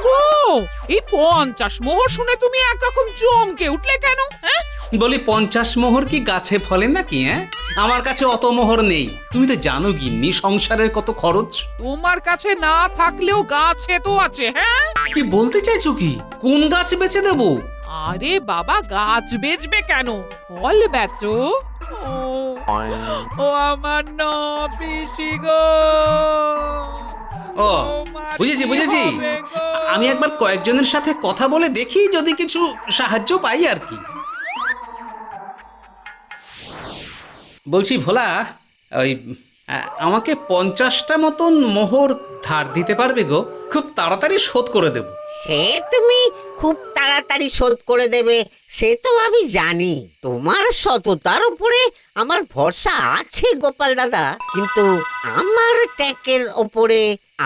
গো, এই 50 মোহর শুনে তুমি একরকম চমকে উঠলে কেন? হ্যাঁ, বলি 50 মোহর কি গাছে ফলে নাকি? আমার কাছে অত মোহর নেই। তুমি তো জানো গিন্নি সংসারের কত খরচ। তোমার কাছে না থাকলেও গাছে তো আছে। হ্যাঁ, কি বলতে চাইছো কি? কোন গাছ বেচে দেবো? আরে বাবা, গাছ বেচবে কেন, ফল বেচো। ও ও আমার না পিসি গো। ও, তোমার বুঝেছি কি বুঝেছি। হবে গো? আমি একবার কয়েকজনের সাথে কথা বলে দেখি যদি কিছু সাহায্য পাই আর কি। বলছি ভোলা, ওই আমাকে 50টা মতন মোহর ধার দিতে পারবে গো? খুব তাড়াতাড়ি শোধ করে দেব। সে তুমি খুব তাড়াতাড়ি শোধ করে দেবে সে তো আমি জানি। তোমার সততার উপরে আমার ভরসা আছে গোপাল দাদা, কিন্তু আমার ট্যাকের ওপরে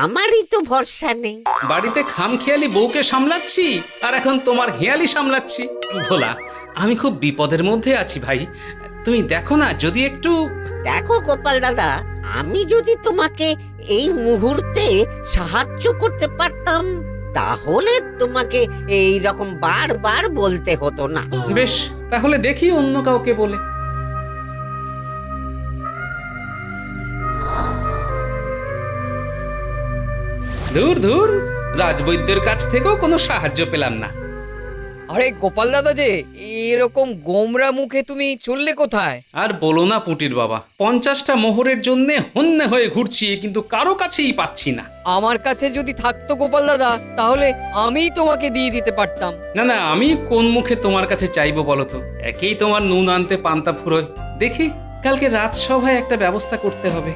আমারই তো ভরসা নেই। বাড়িতে খামখেয়ালি বউকে সামলাচ্ছি আর এখন তোমার হেয়ালি সামলাচ্ছি। ভোলা, আমি খুব বিপদের মধ্যে আছি ভাই। তুমি দেখো না যদি একটু। দেখো গোপাল দাদা, আমি যদি তোমাকে এই মুহূর্তে সাহায্য করতে পারতাম তাহলে তোমাকে এই রকম বারবার বলতে হতো না। বেশ, তাহলে দেখি অন্য কাউকে বলে। ধুর ধুর, রাজবৈদ্যের কাছ থেকেও কোনো সাহায্য পেলাম না। আরে গোপাল দাদা যে, এরকম গোমরা মুখে তুমি চললে কোথায়? আর বলো না পুটির বাবা, 50টা মোহরের জন্য হন্যে হয়ে ঘুরছি, কিন্তু কারো কাছেই পাচ্ছি না। আমার কাছে যদি থাকতো গোপাল দাদা, তাহলে আমিই তোমাকে দিয়ে দিতে পারতাম। না না, আমি কোন মুখে তোমার কাছে চাইবো বলো তো? একেই তোমার নুন আনতে পান্তা ফুরোয়। দেখি কালকে রাজসভায় একটা ব্যবস্থা করতে হবে।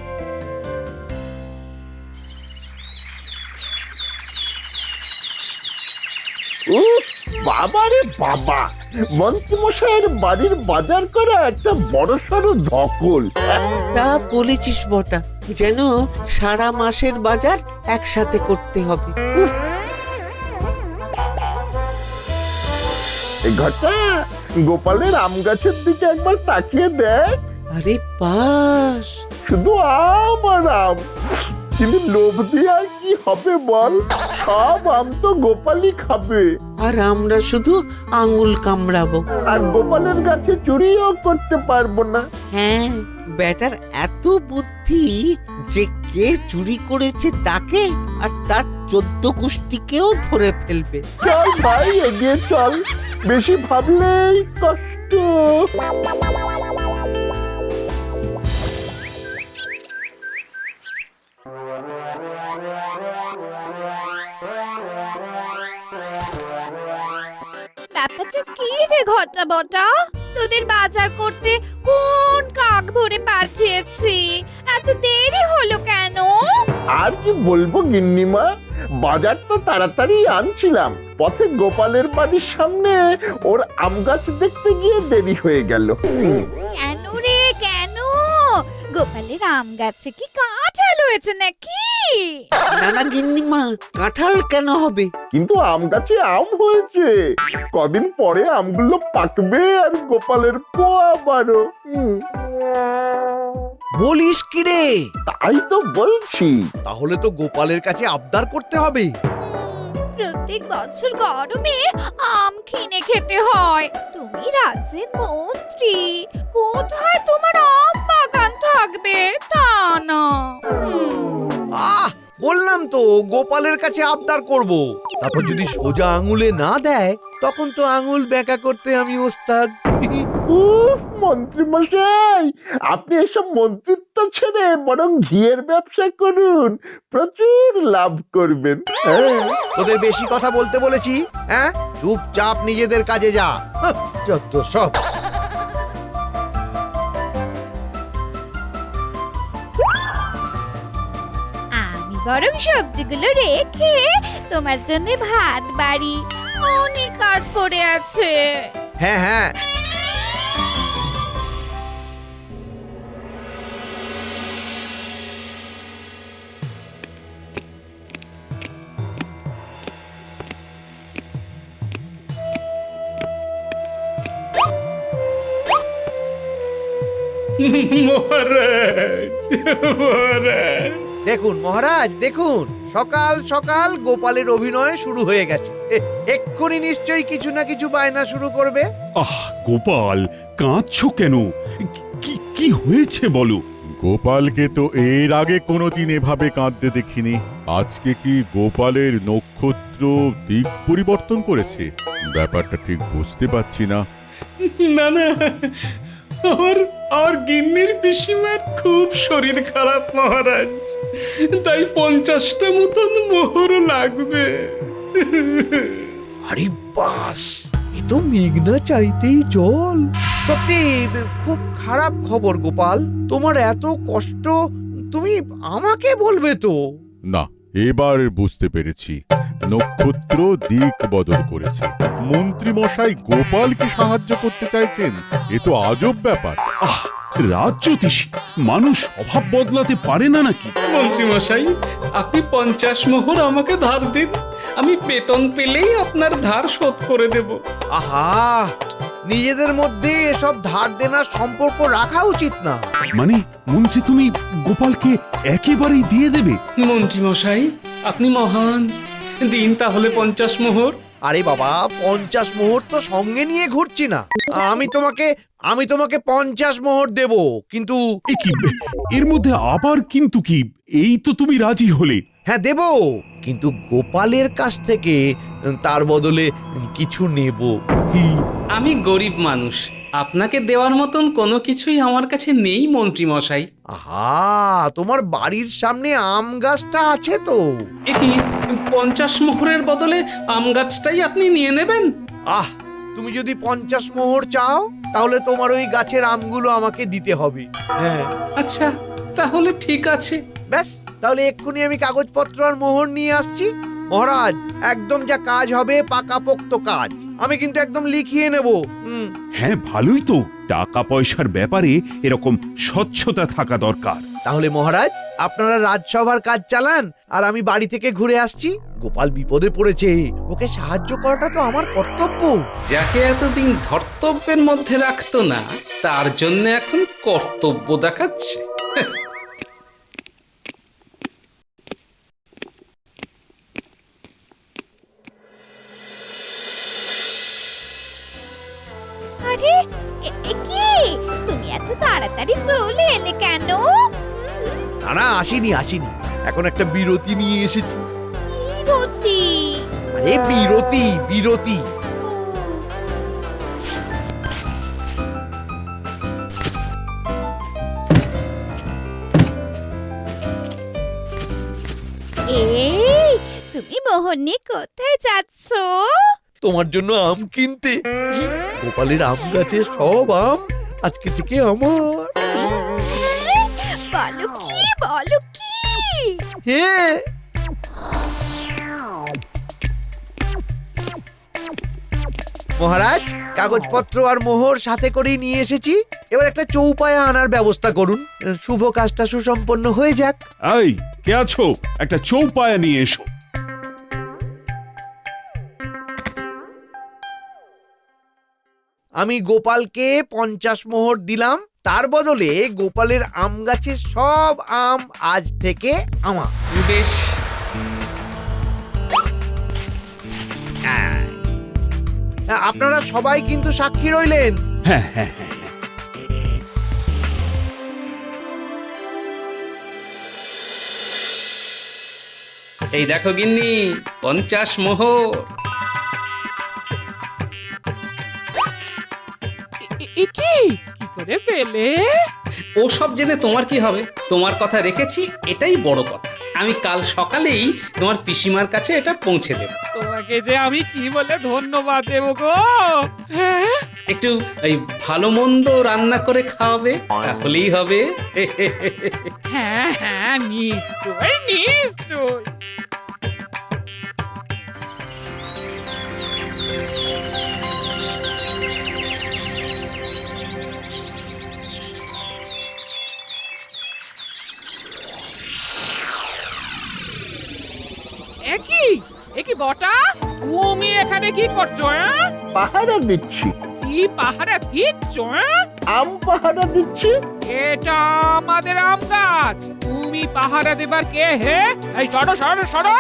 বাবা রে বাবা, মন্ত্রীমশাইয়ের বাড়ির বাজার করা একটা বড়সড় ধকল। তা বলেছিস বটা, যেন সারা মাসের বাজার একসাথে করতে হবে। এই ঘরটা গোপালের আম গাছের দিকে একবার তাকিয়ে দেখ। আরে পাস, শুধু আম আর আম, কিন্তু লোভ দিয়ে আর কি হবে বল? সব আম তো গোপালই খাবে, আর আমরা শুধু আঙ্গুল কামড়াবো। আর গোপালের গাছে চুরিও করতে পারবো না। হ্যাঁ, বেটার এত বুদ্ধি যে কে চুরি করেছে তাকে আর তার 14 গোষ্ঠীকেও ধরে ফেলবে। চল ভাই, এগিয়ে চল, বেশি ভাবলেই কষ্ট। ব্যাপারটা কি রে ঘটা বটা? তোদের বাজার করতে কোন কাক ভরে পাঠিয়েছি, এত দেরি হলো কেন? আর কি বলবো গিন্নিমা, বাজার তো তাড়াতাড়ি আনছিলাম, পথে গোপালের বাড়ির সামনে ওর আম গাছ দেখতে গিয়ে দেরি হয়ে গেল। কেন রে কেন? গোপালের আম গাছে কি কাঁঠাল হয়েছে নাকি? না না গিন্নিমা, কাঁঠাল কেন হবে? কিন্তু আম গাছে আম হয়েছে, কদিন পরে আমগুলো পাকবে আর গোপালের পোয়া বারো। বলিস কি রে? তাই তো বলছি। তাহলে তো গোপালের কাছে আবদার করতে হবে। প্রত্যেক বছর গরমে আম কিনে খেতে হয়। তুমি রাজ্যের মন্ত্রী, কোথায় তোমার আম বাগান থাকবে তা না। আহ, বললাম তো গোপালের কাছে আবদার করব। তারপর যদি সোজা আঙুলে না দেয়, তখন তো আঙুল বেঁকা করতে আমি ওস্তাদ। উফ, মন্ত্রী মশাই, আপনি এসব মন্ত্রিত্ব ছেড়ে বরং ঘিয়ের ব্যবসা করুন, প্রচুর লাভ করবেন। তোদের বেশি কথা বলতে বলেছি? হ্যাঁ, চুপচাপ নিজেদের কাজে যা। হাহ, যত সব। আমি বরং সবজিগুলো রেখে তোমার জন্য ভাত বাড়ি, অনেক কাজ পড়ে আছে। হ্যাঁ হ্যাঁ, মহারাজ, মহারাজ, দেখুন মহারাজ দেখুন, সকাল সকাল গোপালের অভিনয় শুরু হয়ে গেছে। এক্ষুনি নিশ্চয়ই কিছু না কিছু বায়না শুরু করবে। আহ গোপাল, কাঁদছো কেন? কি হয়েছে বলো? গোপালকে তো এর আগে কোনোদিন এভাবে কাঁদতে দেখিনি। আজকে কি গোপালের নক্ষত্র দিক পরিবর্তন করেছে? ব্যাপারটা ঠিক বুঝতে পারছি না। না না, আমার গিন্নির পিসিমার খুব শরীর খারাপ মহারাজ, তাই 50টা মতন মোহর লাগবে। আরে বাস, এ তো মেঘনা চাইতেই জল। সত্যি খুব খারাপ খবর গোপাল, তোমার এত কষ্ট তুমি আমাকে বলবে তো? না, এবার বুঝতে পেরেছি, নক্ষত্র দিক বদল করেছে। মন্ত্রী মশাই গোপালকে সাহায্য করতে চাইছেন, এ তো আজব ব্যাপার। আহ রাজ্যতীষী, মানুষ স্বভাব বদলাতে পারে না নাকি? মন্ত্রী মশাই, আপনি 50 মোহর আমাকে ধার দিন, আমি বেতন পেলেই আপনার ধার শোধ করে দেব। আহা, নিজেদের মধ্যে এসব ধার দেনার সম্পর্ক রাখা উচিত না। মানে মন্ত্রী, তুমি গোপালকে একেবারেই দিয়ে দেবে? মন্ত্রী মশাই, আপনি মহান, দিন তাহলে 50 মোহর। আরে বাবা, 50 মোহর তো সঙ্গে নিয়ে ঘুরছি না। আমি তোমাকে 50 মোহর দেব, কিন্তু এ কি, এর মধ্যে আবার কিন্তু কি? এই তো তুমি রাজি হলে। হ্যাঁ দেব, কিন্তু গোপালের কাছ থেকে তার বদলে কিছু নেব। আমি গরিব মানুষ, আপনাকে দেওয়ার মতন কোনো কিছুই আমার কাছে নেই মন্ত্রী মশাই। আহা, তোমার বাড়ির সামনে আম গাছটা আছে তো। এ কি, 50 মোহরের বদলে আম গাছটাই আপনি নিয়ে নেবেন? আহ, তুমি যদি 50 মোহর চাও তাহলে তোমার ওই গাছের আমগুলো আমাকে দিতে হবে। হ্যাঁ আচ্ছা, তাহলে ঠিক আছে। ব্যাস, তাহলে এক্ষুনি আমি কাগজপত্র আর মোহর নিয়ে আসছি। মহারাজ, একদম যা কাজ হবে পাকাপোক্ত কাজ, আমি কিন্তু একদম লিখিয়ে নেব। হ্যাঁ ভালোই তো, টাকা পয়সার ব্যাপারে এরকম স্বচ্ছতা থাকা দরকার। তাহলে মহারাজ, আপনারা রাজসভার কাজ চালান আর আমি বাড়ি থেকে ঘুরে আসছি। গোপাল বিপদে পড়েছে, ওকে সাহায্য করাটা তো আমার কর্তব্য। যাকে এতদিন ধর্তব্যের মধ্যে রাখতো না, তার জন্য এখন কর্তব্য দেখাচ্ছে। আরে এ কি, তুমি এত তাড়াতাড়ি চলে এলে কেন? না না, আসিনি, এখন একটা বিরতি নিয়ে এসেছি। বিরতি? আরে বিরতি। এই, তুমি মোহর নিয়ে কোথায় যাচ্ছ? তোমার জন্য আম কিনতে। গোপালের আম গাছের সব আম আজকে থেকে আমার। বলো কি? হ্যাঁ, মহারাজ, কাগজপত্র আর মোহর সাথে করেই নিয়ে এসেছি। এবার একটা চৌপায়া আনার ব্যবস্থা করুন, শুভ কাজটা সুসম্পন্ন হয়ে যাক। এই, কে আছো? একটা চৌপায়া নিয়ে এসো। আমি গোপালকে 50 মোহর দিলাম, তার বদলে গোপালের আম গাছের সব আম আজ থেকে আমার। বেশ, আপনারা সবাই কিন্তু সাক্ষী রইলেন। হ্যাঁ হ্যাঁ হ্যাঁ। এই দেখো গিন্নি, 50 মোহর। এ কি করে পেলে? ও সব জেনে তোমার কি হবে? তোমার কথা রেখেছি, এটাই বড় কথা। আমি কাল সকালেই তোমার পিসিমার কাছে এটা পৌঁছে দেব। তোমাকে যে আমি কি বলে ধন্যবাদ দেবো গো। হ্যাঁ, একটু এই ভালো মন্দ রান্না করে খাওয়াবে, তাহলেই হবে। হ্যাঁ, নিশ্চয়। একই বটা, তুমি এখানে কি করছো? পাহারা দিচ্ছি। কি পাহারা দিচ্ছ? আম পাহারা দিচ্ছি। এটা আমাদের আম গাছ, তুমি পাহারা দেবার কে হে? এই সরো সরো সরো,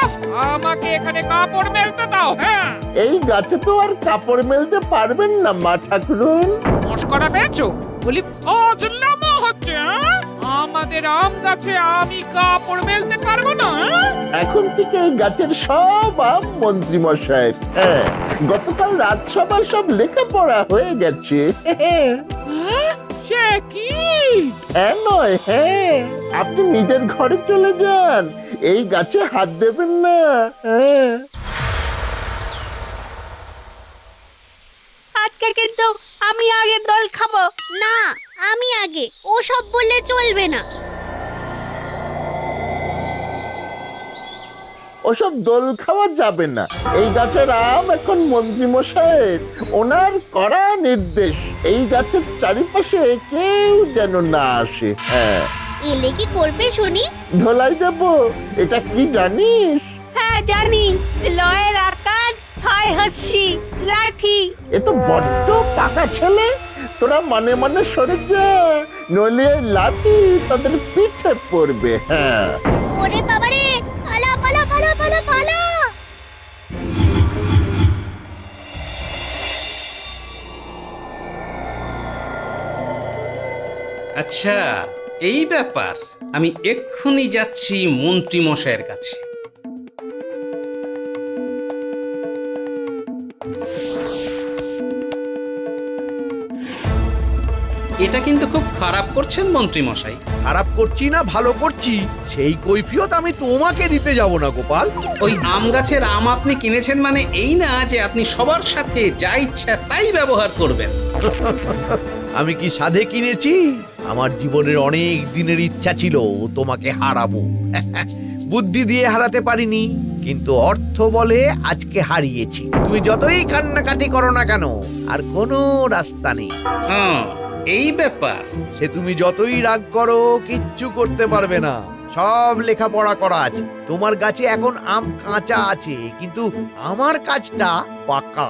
আমাকে এখানে কাপড় মেলতে দাও। হ্যাঁ, এই গাছে তো আর কাপড় মেলতে পারবেন না মা ঠাকুরন। মস্করা পেয়েছো? বলি ফজলামো হচ্ছে, হ্যাঁ? আমাদের আম গাছে আমি কাপড় মেলতে পারবো না, হ্যাঁ? এখন থেকে এই গাছের সব আম মন্ত্রী মশাইয়ের। হ্যাঁ, গতকাল রাজসভায় সব লেখাপড়া হয়ে গেছে। হ্যাঁ? সে কি? হ্যাঁ নয়, হ্যাঁ, আপনি নিজের ঘরে চলে যান, এই গাছে হাত দেবেন না। হ্যাঁ, আজকে কিন্তু আমি আগে দোল খাবো। না, আমি আগে, ও সব বললে চলবে না। ওসব দোল খাওয়া যাবে না, এই গাছের আম এখন মন্ত্রী মশাইয়ের, ওনার কড়া নির্দেশ এই গাছের চারিপাশে কেউ যেন না আসে। হ্যাঁ, এলে কি করবে শুনি? ধোলাই দেব, এটা কি জানিস? হ্যাঁ জানি, লয়ের আকার হয় হচ্ছি লাঠি। এ তো বড্ড পাকা ছেলে, তোরা মানে মানে সরে যা, নইলে এই লাঠি তাদের পিঠে পড়বে। হ্যাঁ, ওরে বাবারে, পালা পালা পালা পালা পালা। আচ্ছা, এই ব্যাপার। আমি এক্ষুনি যাচ্ছি মন্ত্রী মশাইয়ের কাছে। এটা কিন্তু খুব খারাপ করছেন মন্ত্রী মশাই। খারাপ করছি না ভালো করছি সেই কৈফিয়ত আমি তোমাকে দিতে যাব না গোপাল। ওই আম গাছের আম আপনি কিনেছেন মানে এই না যে আপনি সবার সাথে যা ইচ্ছা তাই ব্যবহার করবেন। আমি কি সাধে কিনেছি? আমার জীবনের অনেক দিনের ইচ্ছা ছিল তোমাকে হারাবো। বুদ্ধি দিয়ে হারাতে পারিনি, কিন্তু অর্থ বলে আজকে হারিয়েছি। তুমি যতই কান্নাকাটি করো না কেন, আর কোনো রাস্তা নেই। এই ব্যাপার। সে তুমি যতই রাগ করো কিচ্ছু করতে পারবে না, সব লেখাপড়া করা আছে। তোমার গাছে এখন আম কাঁচা আছে, কিন্তু আমার কাজটা পাকা।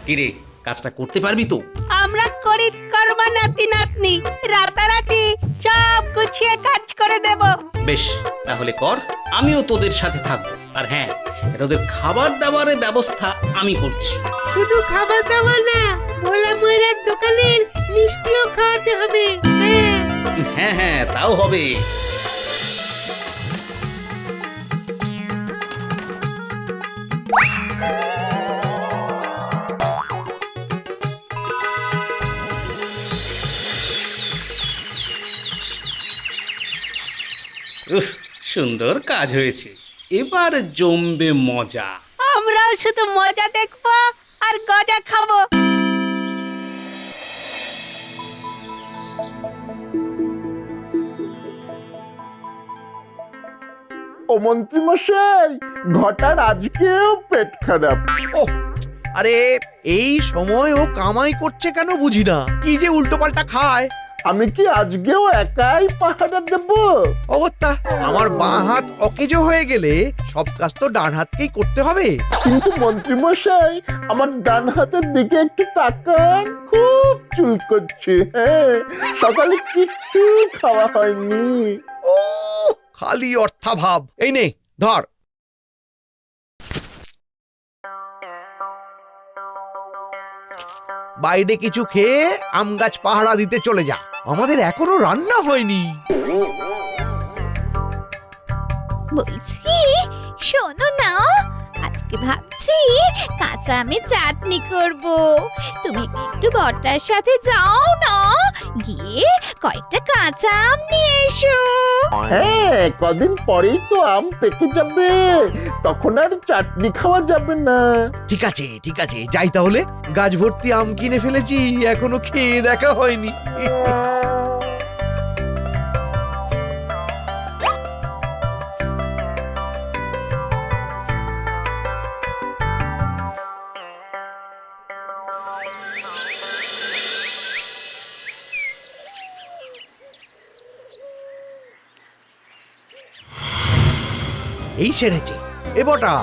কিরে, কাজটা করতে পারবি তো? আমরা করি কর্মা নাতি নাতনি, রাতারাতি সব গুছিয়ে কাজ করে দেব। বেশ, তাহলে কর, আমিও তোদের সাথে থাকবো। আর হ্যাঁ, তোদের খাবার দাবারের ব্যবস্থা আমি করছি। শুধু খাবার দাবার না, ভোলা ময়রার দোকানের মিষ্টিও খাওয়াতে হবে। হ্যাঁ হ্যাঁ, তাও হবে। উফ, সুন্দর কাজ হয়েছে, এবার জমবে মজা। আমরাও শুধু মজা দেখবো আর গজা খাবো। ও মন্ত্রী মশাই, ঘটার আজকেও পেট খারাপ। ওহ, আরে এই সময় ও কামাই করছে কেন বুঝি না, কি যে উল্টোপাল্টা খায়। আমি কি আজকেও একাই পাহারা দেব? অগত্যা, আমার বাঁ হাত অকেজো হয়ে গেলে সব কাজ তো ডান হাতকেই করতে হবে। কিন্তু মন্ত্রী মশাই, আমার ডান হাতের দিকে একটু তাকান, খুব চুল করছে। হ্যাঁ, সকালে কিচ্ছু খাওয়া হয়নি। ও খালি অর্থাভাব। এই নে ধর। বাইরে কিছু খেয়ে আম গাছ পাহারা দিতে চলে যা, আমাদের এখনো রান্না হয়নি। বলছি, শোনো না, আজকে ভাবছি কাঁচা আমের চাটনি করব। তুমি একটু বটার সাথে যাও না, গিয়ে কয়েকটা কাঁচা আম নিয়ে এসো। হ্যাঁ, কদিন পরেই তো আম পেকে যাবে, তখন আর চাটনি খাওয়া যাবে না। ঠিক আছে ঠিক আছে, যাই তাহলে। গাছ ভর্তি আম কিনে ফেলেছি, এখনো খেয়ে দেখা হয়নি। এই সেরেছে। এ বটা,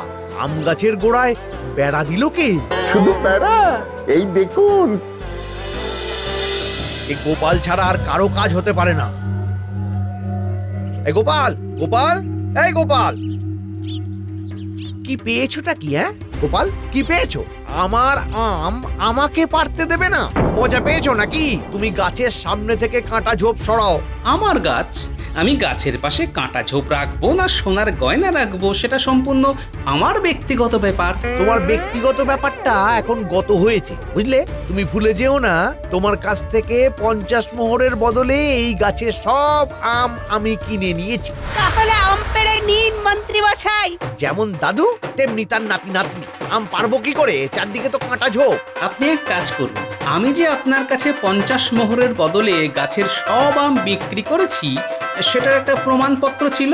আম গাছের গোড়ায় বেড়া দিল কে? শুধু প্যারা। এই দেখুন, এই গোপাল ছাড়া আর কারো কাজ হতে পারে না। এই গোপাল, গোপাল, এই গোপাল, কি পেয়েছোটা কি? হ্যাঁ গোপাল, কি পেয়েছো? আমার আম আমাকে পারতে দেবে না? মজা পেয়েছো নাকি? তুমি গাছের সামনে থেকে কাঁটা ঝোপ সরাও। আমার গাছ, আমি গাছের পাশে কাঁটা ঝোপ রাখবো না সোনার গয়না রাখবো সেটা সম্পূর্ণ আমার ব্যক্তিগত ব্যাপার। তোমার ব্যক্তিগত ব্যাপারটা এখন গত হয়েছে, বুঝলে? তুমি ভুলে যেও না, তোমার কাছ থেকে 50 মোহরের বদলে এই গাছের সব আম আমি কিনে নিয়েছি। তাহলে আম পেড়ে নিন মন্ত্রী মশাই। যেমন দাদু তেমনি তার নাতি নাতনি। আম পারবো কি করে? চারদিকে তো কাঁটা ঝোপ। আপনি এক কাজ করুন, আমি যে আপনার কাছে 50 মোহরের বদলে গাছের সব আম বিক্রি করেছি সেটার একটা প্রমাণপত্র ছিল,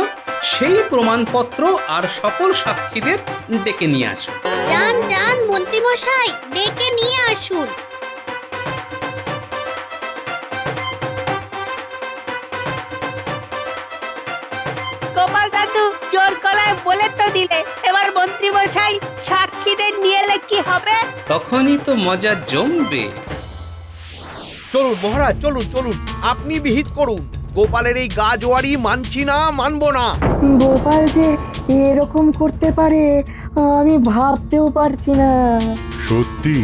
সেই প্রমাণপত্র আর সকল সাক্ষীদের ডেকে নিয়ে আসুন। যান যান মন্ত্রী মশাই, ডেকে নিয়ে আসুন। গোপাল দাদু জোর গলায় বলে তো দিলে, এবার মন্ত্রী মশাই সাক্ষীদের নিয়ে এলে কি হবে? তখনই তো মজা জমবে। চলুন মহারাজ, চলুন চলুন, আপনি বিহিত করুন। গোপালের এই গাজোয়ারি মানছি না, মানবো না। গোপাল যে এরকম করতে পারে আমি ভাবতেও পারছি না। সত্যি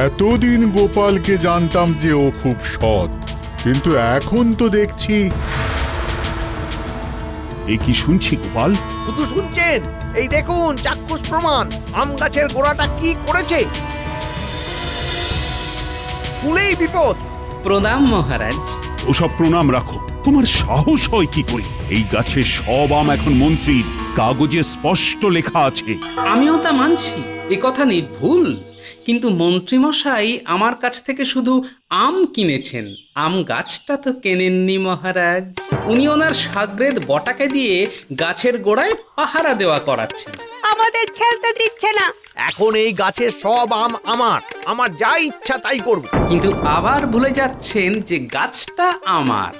এতদিন গোপালকে জানতাম যে ও খুব সৎ, কিন্তু এখন তো দেখছি। এ কি শুনছি গোপাল? শুধু শুনছেন? এই দেখুন চাক্ষুষ প্রমাণ। আম গাছের গোড়াটা কি করেছে, শুনেই বিপদ। প্রণাম মহারাজ। ওসব প্রণাম রাখো, তোমার সাহস হয় কি করে? এই গাছের সব আম এখন মন্ত্রীর, কাগজে স্পষ্ট লেখা আছে। আমিও তা মানছি, এ কথা নির্ভুল, কিন্তু মন্ত্রীমশাই আমার কাছ থেকে শুধু আম কিনেছেন, আম গাছটা তো কেনেননি মহারাজ। উনি ওনার সাগরেদ বটাকে দিয়ে গাছের গোড়ায় পাহারা দেওয়া করাচ্ছেন। আমাদের খেলতে দিচ্ছে না। এখন এই গাছের সব আম আমার, আমার যা ইচ্ছা তাই করব। কিন্তু আবার ভুলে যাচ্ছেন যে গাছটা আমার,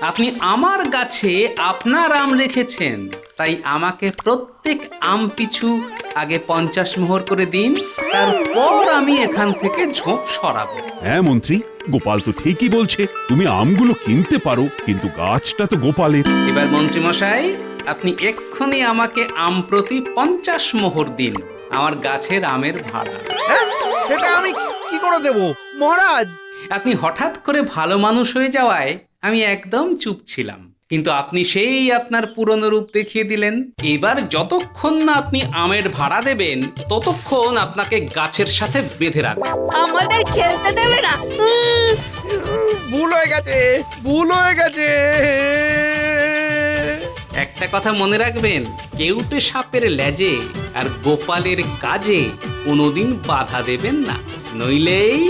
আপনি আমার গাছে আপনার আম রেখেছেন, তাই আমাকে প্রত্যেক আম পিছু আগে 50 মোহর করে দিন, তারপর আমি এখান থেকে ঝোপ সরাবো। হ্যাঁ মন্ত্রী, গোপাল তো ঠিকই বলছে, তুমি আমগুলো কিনতে পারো, কিন্তু গাছটা তো গোপালের। এবার মন্ত্রীমশাই, আপনি এক্ষুনি আমাকে আম প্রতি 50 মোহর দিন, আমার গাছের আমের ভাড়া। হ্যাঁ, সেটা আমি কি করে দেব মহারাজ? আপনি হঠাৎ করে ভালো মানুষ হয়ে যাওয়ায় আমি একদম চুপ ছিলাম, কিন্তু আপনি সেই আপনার পুরনো রূপ দেখিয়ে দিলেন। এবার যতক্ষণ না আপনি আমের ভাড়া দেবেন ততক্ষণ আপনাকে গাছের সাথে বেঁধে রাখবো। আমাদের খেলতে দেবে না। ভুল হয়ে গেছে, ভুল হয়ে গেছে। একটা কথা মনে রাখবেন, কেউটে সাপের লেজে আর গোপালের কাজে কোনোদিন বাধা দেবেন না, নইলেই